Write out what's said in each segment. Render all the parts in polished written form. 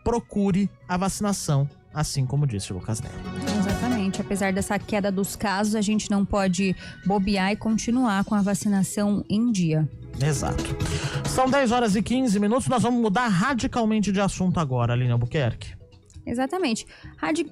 procure a vacinação, assim como disse o Lucas Nery. Exatamente, apesar dessa queda dos casos, a gente não pode bobear e continuar com a vacinação em dia. Exato. São 10h15, nós vamos mudar radicalmente de assunto agora, Aline Albuquerque. Exatamente.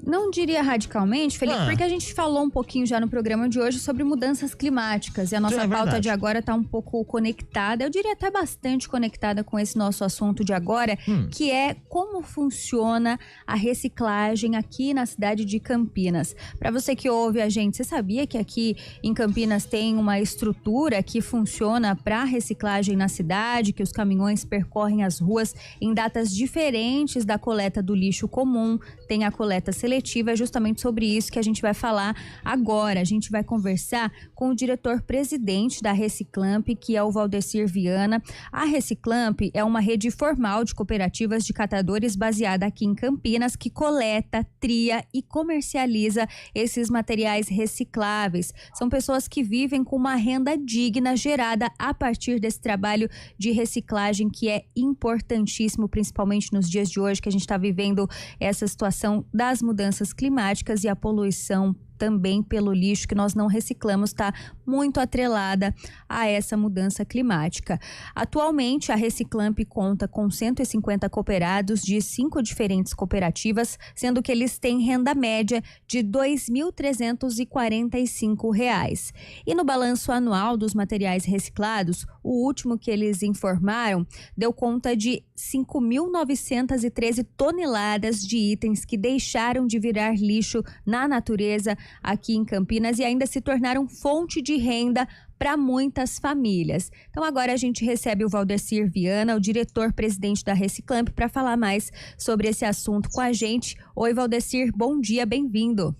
Não diria radicalmente, Felipe, porque a gente falou um pouquinho já no programa de hoje sobre mudanças climáticas e a nossa pauta de agora está um pouco conectada, eu diria até bastante conectada com esse nosso assunto de agora, que é como funciona a reciclagem aqui na cidade de Campinas. Para você que ouve a gente, você sabia que aqui em Campinas tem uma estrutura que funciona para reciclagem na cidade, que os caminhões percorrem as ruas em datas diferentes da coleta do lixo comum? Tem a coleta seletiva, é justamente sobre isso que a gente vai falar agora. A gente vai conversar com o diretor-presidente da Reciclamp, que é o Valdecir Viana. A Reciclamp é uma rede formal de cooperativas de catadores baseada aqui em Campinas, que coleta, tria e comercializa esses materiais recicláveis. São pessoas que vivem com uma renda digna gerada a partir desse trabalho de reciclagem, que é importantíssimo, principalmente nos dias de hoje, que a gente está vivendo essa situação das mudanças climáticas e a poluição também pelo lixo que nós não reciclamos está muito atrelada a essa mudança climática. Atualmente, a Reciclamp conta com 150 cooperados de 5 diferentes cooperativas, sendo que eles têm renda média de R$ 2.345. E no balanço anual dos materiais reciclados, o último que eles informaram deu conta de 5.913 toneladas de itens que deixaram de virar lixo na natureza aqui em Campinas e ainda se tornaram fonte de renda para muitas famílias. Então agora a gente recebe o Valdecir Viana, o diretor-presidente da Reciclamp, para falar mais sobre esse assunto com a gente. Oi, Valdecir, bom dia, bem-vindo.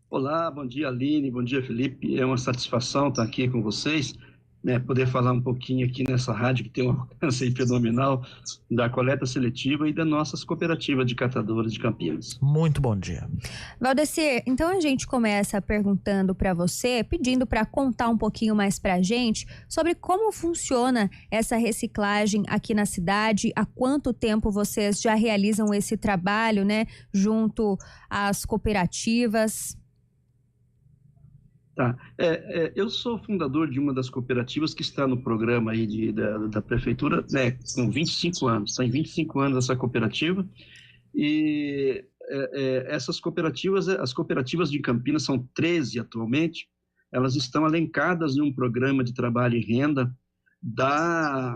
Olá, bom dia, Aline, bom dia, Felipe. É uma satisfação estar aqui com vocês, né, poder falar um pouquinho aqui nessa rádio que tem um alcance aí fenomenal da coleta seletiva e das nossas cooperativas de catadores de Campinas. Muito bom dia. Valdecir, então a gente começa perguntando para você, pedindo para contar um pouquinho mais para a gente sobre como funciona essa reciclagem aqui na cidade, há quanto tempo vocês já realizam esse trabalho, né, junto às cooperativas. Tá, eu sou fundador de uma das cooperativas que está no programa aí da prefeitura, né, com 25 anos, está em 25 anos essa cooperativa, e essas cooperativas, as cooperativas de Campinas são 13 atualmente, elas estão elencadas em um programa de trabalho e renda da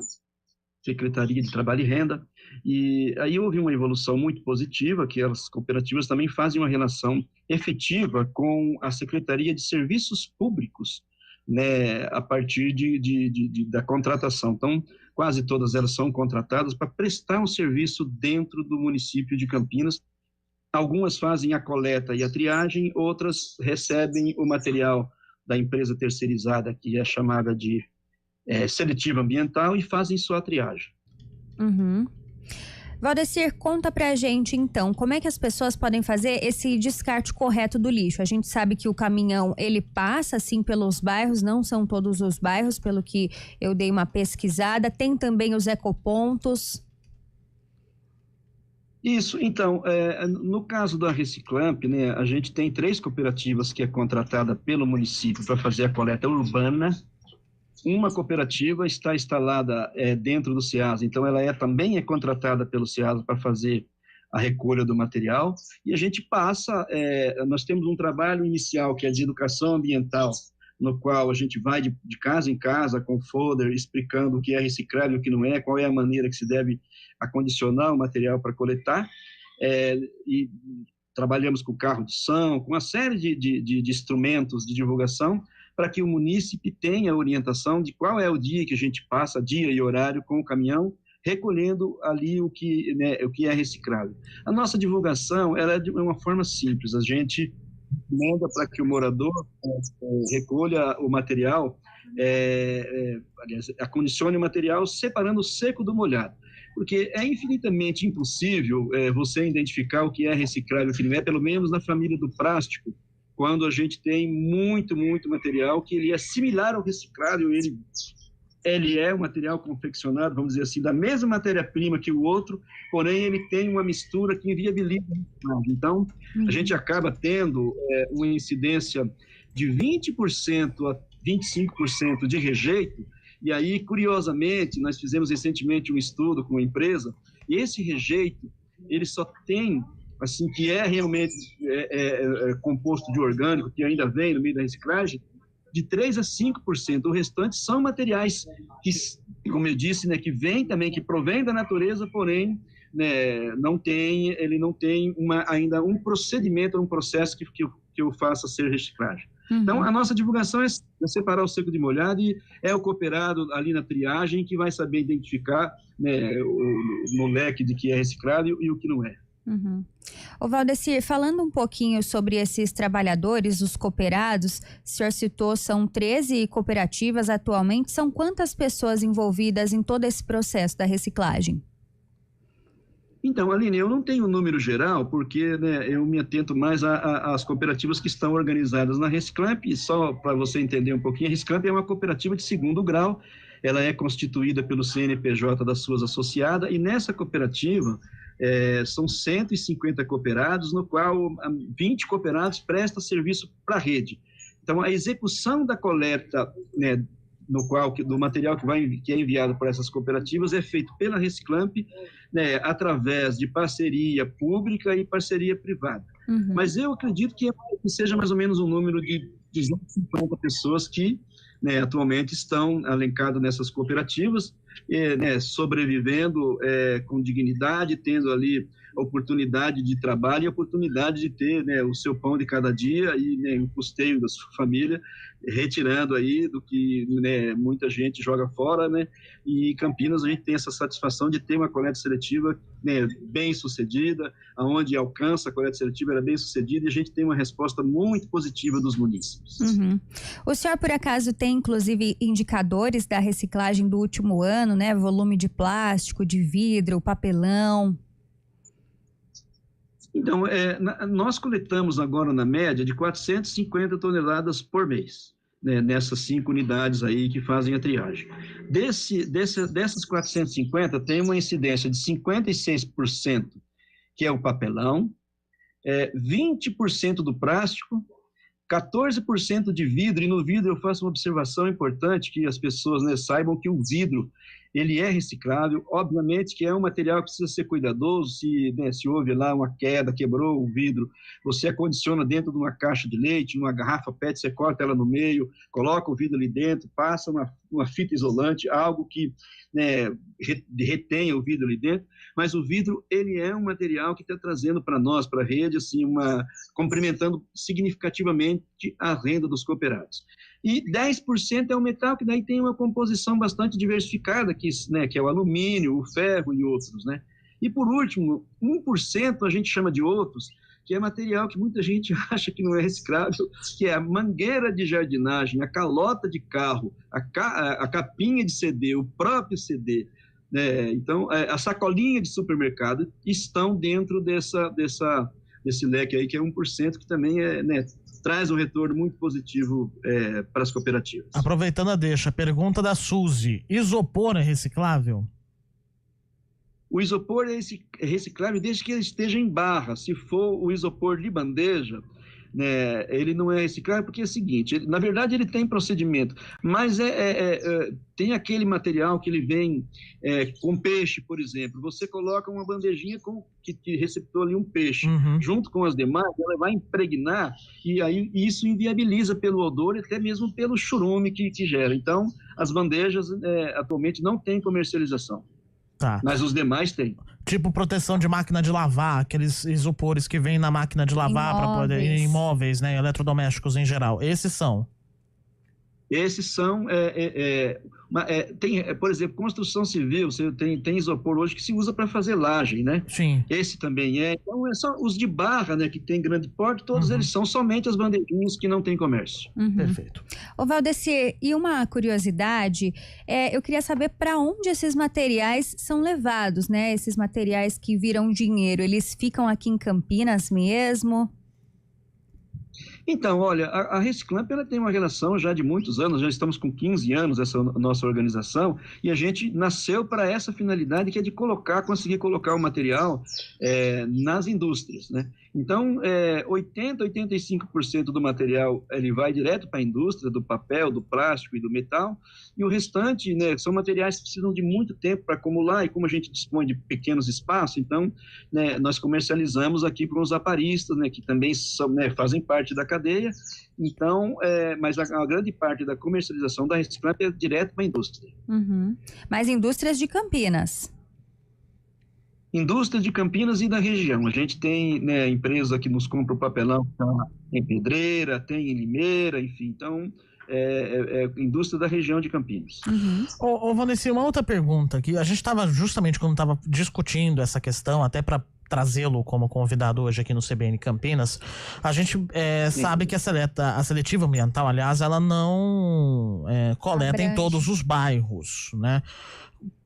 Secretaria de Trabalho e Renda, e aí houve uma evolução muito positiva, que as cooperativas também fazem uma relação efetiva com a Secretaria de Serviços Públicos, né, a partir da contratação. Então, quase todas elas são contratadas para prestar um serviço dentro do município de Campinas. Algumas fazem a coleta e a triagem, outras recebem o material da empresa terceirizada, que é chamada de seletiva ambiental, e fazem só a triagem. Valdecir, conta pra gente então, como é que as pessoas podem fazer esse descarte correto do lixo? A gente sabe que o caminhão, ele passa assim pelos bairros, não são todos os bairros, pelo que eu dei uma pesquisada, tem também os ecopontos. Isso, então, no caso da Reciclamp, né, a gente tem 3 cooperativas que é contratada pelo município para fazer a coleta urbana. Uma cooperativa está instalada dentro do SEASA, então ela também é contratada pelo SEASA para fazer a recolha do material, e a gente passa, nós temos um trabalho inicial que é de educação ambiental, no qual a gente vai de casa em casa com folder explicando o que é reciclável e o que não é, qual é a maneira que se deve acondicionar o material para coletar, e trabalhamos com carro de som, com uma série de instrumentos de divulgação, para que o munícipe tenha orientação de qual é o dia que a gente passa, dia e horário, com o caminhão, recolhendo ali o que é reciclável. A nossa divulgação ela é de uma forma simples, a gente manda para que o morador recolha o material, aliás, acondicione o material separando o seco do molhado, porque é infinitamente impossível você identificar o que é reciclável e o que não é, pelo menos na família do plástico, quando a gente tem muito material que ele é similar ao reciclável, ele ele é um material confeccionado, vamos dizer assim, da mesma matéria-prima que o outro, porém ele tem uma mistura que inviabiliza a reciclagem. Então, a gente acaba tendo uma incidência de 20% a 25% de rejeito, e aí, curiosamente, nós fizemos recentemente um estudo com uma empresa, e esse rejeito, ele só tem, assim, que é realmente composto de orgânico, que ainda vem no meio da reciclagem, de 3% a 5%. O restante são materiais que, como eu disse, né, que vem também, que provém da natureza, porém, né, ele não tem ainda um procedimento, um processo que o faça ser reciclagem. Então, a nossa divulgação é separar o seco de molhado, e é o cooperado ali na triagem que vai saber identificar, né, no leque de que é reciclado e o que não é. Ô Valdecir, falando um pouquinho sobre esses trabalhadores, os cooperados, o senhor citou, são 13 cooperativas atualmente, são quantas pessoas envolvidas em todo esse processo da reciclagem? Então, Aline, eu não tenho um número geral, porque, né, eu me atento mais às cooperativas que estão organizadas na Reciclamp, e só para você entender um pouquinho, a Reciclamp é uma cooperativa de segundo grau, ela é constituída pelo CNPJ das suas associadas, e nessa cooperativa são 150 cooperados, no qual 20 cooperados prestam serviço para a rede. Então, a execução da coleta, né, do material que é enviado por essas cooperativas é feito pela Reciclamp, né, através de parceria pública e parceria privada. Mas eu acredito que seja mais ou menos um número de 250 pessoas que, né, atualmente estão alencadas nessas cooperativas, né, sobrevivendo com dignidade, tendo ali oportunidade de trabalho e oportunidade de ter, né, o seu pão de cada dia e, né, o custeio da sua família, retirando aí do que, né, muita gente joga fora, né, e em Campinas a gente tem essa satisfação de ter uma coleta seletiva, né, bem sucedida, aonde alcança a coleta seletiva, ela é bem sucedida, e a gente tem uma resposta muito positiva dos munícipes. O senhor, por acaso, tem inclusive indicadores da reciclagem do último ano, né, volume de plástico, de vidro, papelão? Então, nós coletamos agora, na média, de 450 toneladas por mês, né, nessas 5 unidades aí que fazem a triagem. Dessas 450, tem uma incidência de 56%, que é o papelão, 20% do plástico, 14% de vidro, e no vidro eu faço uma observação importante, que as pessoas, né, saibam que o vidro, ele é reciclável, obviamente que é um material que precisa ser cuidadoso, se houve lá uma queda, quebrou o vidro, você acondiciona dentro de uma caixa de leite, uma garrafa PET, você corta ela no meio, coloca o vidro ali dentro, passa uma fita isolante, algo que, né, retenha o vidro ali dentro, mas o vidro, ele é um material que está trazendo para nós, para a rede, assim, complementando significativamente a renda dos cooperados. E 10% é um metal que daí tem uma composição bastante diversificada, que é o alumínio, o ferro e outros, né? E por último, 1% a gente chama de outros, que é material que muita gente acha que não é reciclável, que é a mangueira de jardinagem, a calota de carro, a capinha de CD, o próprio CD, né? Então, a sacolinha de supermercado estão dentro desse leque aí, que é 1%, que também né, traz um retorno muito positivo para as cooperativas. Aproveitando a deixa, pergunta da Suzy: isopor é reciclável? O isopor é reciclável desde que ele esteja em barra. Se for o isopor de bandeja, né, ele não é reciclável, porque é o seguinte, na verdade ele tem procedimento, mas tem aquele material que ele vem com peixe, por exemplo, você coloca uma bandejinha que receptou ali um peixe, junto com as demais, ela vai impregnar, e aí isso inviabiliza pelo odor e até mesmo pelo churume que gera. Então, as bandejas atualmente não têm comercialização. Tá. Mas os demais têm. Tipo proteção de máquina de lavar, aqueles isopores que vêm na máquina de lavar para poder imóveis, né, eletrodomésticos em geral. Esses são. Tem, por exemplo, construção civil, você tem isopor hoje que se usa para fazer laje, né? Sim. Esse também então é só os de barra, né, que tem grande porte, todos eles são somente as bandejinhas que não tem comércio. Perfeito. Ô Valdecir, e uma curiosidade, eu queria saber para onde esses materiais são levados, né? Esses materiais que viram dinheiro, eles ficam aqui em Campinas mesmo? Então, olha, a Reciclamp ela tem uma relação já de muitos anos, já estamos com 15 anos essa nossa organização, e a gente nasceu para essa finalidade que é de conseguir colocar o material nas indústrias, né? Então, 85% do material ele vai direto para a indústria, do papel, do plástico e do metal, e o restante, né, são materiais que precisam de muito tempo para acumular, e como a gente dispõe de pequenos espaços, então, né, nós comercializamos aqui para os aparistas, né, que também são, né, fazem parte da cadeia, então, mas a grande parte da comercialização da Reciclamp é direto para a indústria. Uhum. Mas indústrias de Campinas? Indústria de Campinas e da região. A gente tem, né, empresa que nos compra o papelão em Pedreira, tem em Limeira, enfim. Então, indústria da região de Campinas. Uhum. Ô, Valdeci, uma outra pergunta aqui. A gente estava justamente quando estava discutindo essa questão, até para trazê-lo como convidado hoje aqui no CBN Campinas, a gente sabe que a seletiva ambiental, aliás, ela não coleta em todos os bairros, né?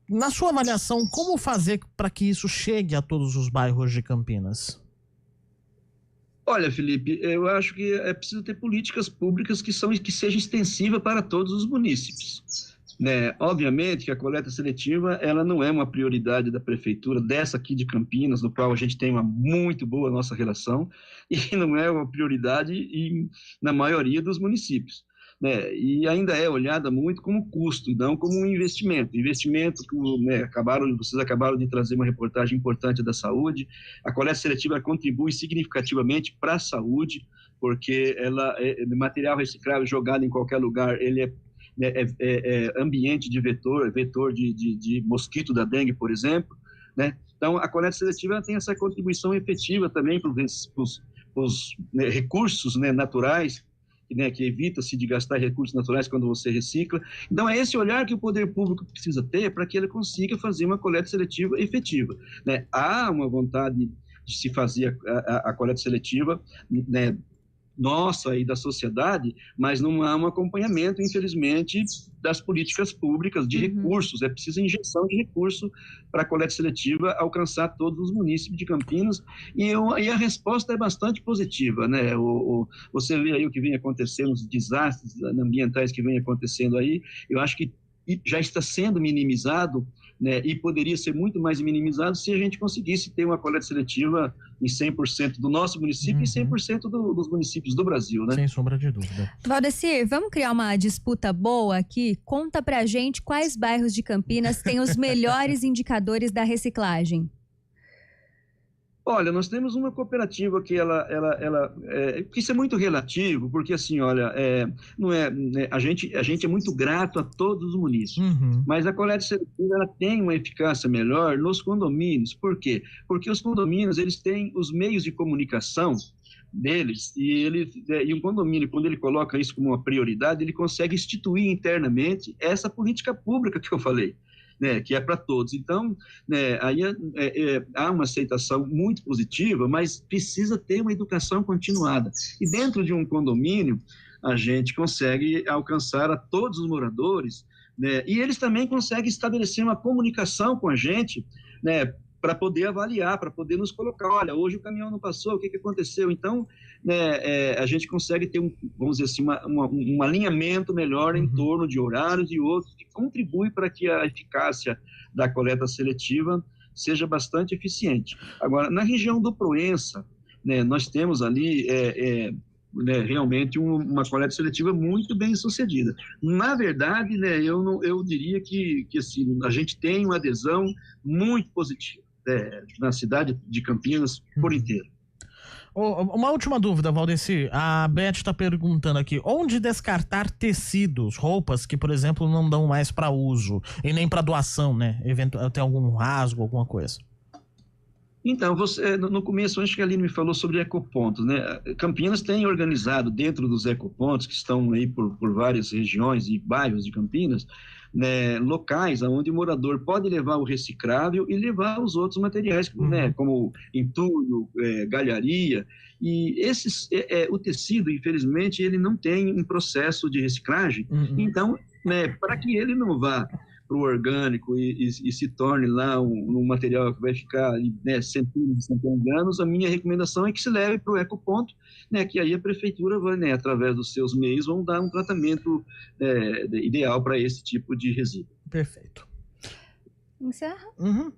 Na sua avaliação, como fazer para que isso chegue a todos os bairros de Campinas? Olha, Felipe, eu acho que é preciso ter políticas públicas que sejam extensivas para todos os munícipes, né? Obviamente que a coleta seletiva ela não é uma prioridade da prefeitura, dessa aqui de Campinas, no qual a gente tem uma muito boa nossa relação, e não é uma prioridade na maioria dos municípios, né? E ainda é olhada muito como custo, não como um investimento. Investimento que, né, vocês acabaram de trazer uma reportagem importante da saúde. A coleta seletiva contribui significativamente para a saúde, porque material reciclável jogado em qualquer lugar, ele é ambiente de vetor de mosquito da dengue, por exemplo, né? Então, a coleta seletiva tem essa contribuição efetiva também para os recursos, né, naturais, né, que evita-se de gastar recursos naturais quando você recicla. Então, é esse olhar que o poder público precisa ter para que ele consiga fazer uma coleta seletiva efetiva, né? Há uma vontade de se fazer a coleta seletiva, né, nossa e da sociedade, mas não há um acompanhamento, infelizmente, das políticas públicas, de recursos. É preciso injeção de recurso para a coleta seletiva alcançar todos os munícipes de Campinas, e a resposta é bastante positiva, né? Você vê aí o que vem acontecendo, os desastres ambientais que vem acontecendo aí, eu acho que já está sendo minimizado, né, e poderia ser muito mais minimizado se a gente conseguisse ter uma coleta seletiva em 100% do nosso município e 100% dos municípios do Brasil, né? Sem sombra de dúvida. Valdeci, vamos criar uma disputa boa aqui? Conta pra gente quais bairros de Campinas têm os melhores indicadores da reciclagem. Olha, nós temos uma cooperativa que que isso é muito relativo, porque assim, olha, não é, né, a gente é muito grato a todos os munícipes, mas a coleta seletiva ela tem uma eficácia melhor nos condomínios. Por quê? Porque os condomínios eles têm os meios de comunicação deles, e um condomínio, quando ele coloca isso como uma prioridade, ele consegue instituir internamente essa política pública que eu falei, né, que é para todos. Então, né, aí há uma aceitação muito positiva, mas precisa ter uma educação continuada. E dentro de um condomínio, a gente consegue alcançar a todos os moradores, né, e eles também conseguem estabelecer uma comunicação com a gente, né, para poder avaliar, para poder nos colocar, olha, hoje o caminhão não passou, o que aconteceu? Então, né, a gente consegue ter, vamos dizer assim, um alinhamento melhor em torno de horários e outros, que contribui para que a eficácia da coleta seletiva seja bastante eficiente. Agora, na região do Proença, né, nós temos ali né, realmente uma coleta seletiva muito bem sucedida. Na verdade, né, eu diria que assim, a gente tem uma adesão muito positiva na cidade de Campinas por inteiro. Uma última dúvida, Valdeci. A Beth está perguntando aqui, onde descartar tecidos, roupas que, por exemplo, não dão mais para uso e nem para doação, né? Tem algum rasgo, alguma coisa? Então, no começo, acho que a Aline me falou sobre ecopontos, né? Campinas tem organizado dentro dos ecopontos, que estão aí por várias regiões e bairros de Campinas, né, locais onde o morador pode levar o reciclável e levar os outros materiais, né, como entulho, galharia, e o tecido, infelizmente, ele não tem um processo de reciclagem, então, né, para que ele não vá para o orgânico e se torne lá um material que vai ficar, né, centenas de anos, a minha recomendação é que se leve para o ecoponto, né, que aí a prefeitura vai, né, através dos seus meios, vão dar um tratamento ideal para esse tipo de resíduo. Perfeito. Encerra? Uhum.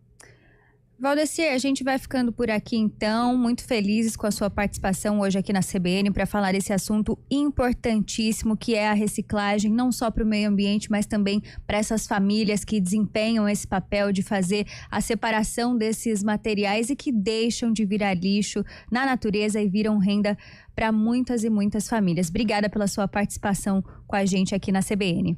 Valdecir, a gente vai ficando por aqui então, muito felizes com a sua participação hoje aqui na CBN para falar desse assunto importantíssimo que é a reciclagem, não só para o meio ambiente, mas também para essas famílias que desempenham esse papel de fazer a separação desses materiais e que deixam de virar lixo na natureza e viram renda para muitas e muitas famílias. Obrigada pela sua participação com a gente aqui na CBN.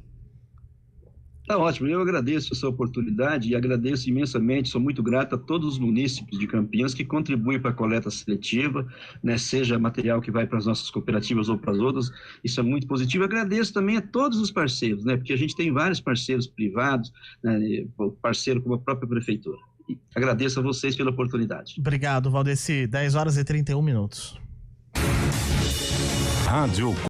Tá ótimo, eu agradeço essa oportunidade e agradeço imensamente, sou muito grato a todos os munícipes de Campinas que contribuem para a coleta seletiva, né, seja material que vai para as nossas cooperativas ou para as outras, isso é muito positivo. Agradeço também a todos os parceiros, né, porque a gente tem vários parceiros privados, né, parceiro como a própria prefeitura. E agradeço a vocês pela oportunidade. Obrigado, Valdecir. 10 horas e 31 minutos. Rádio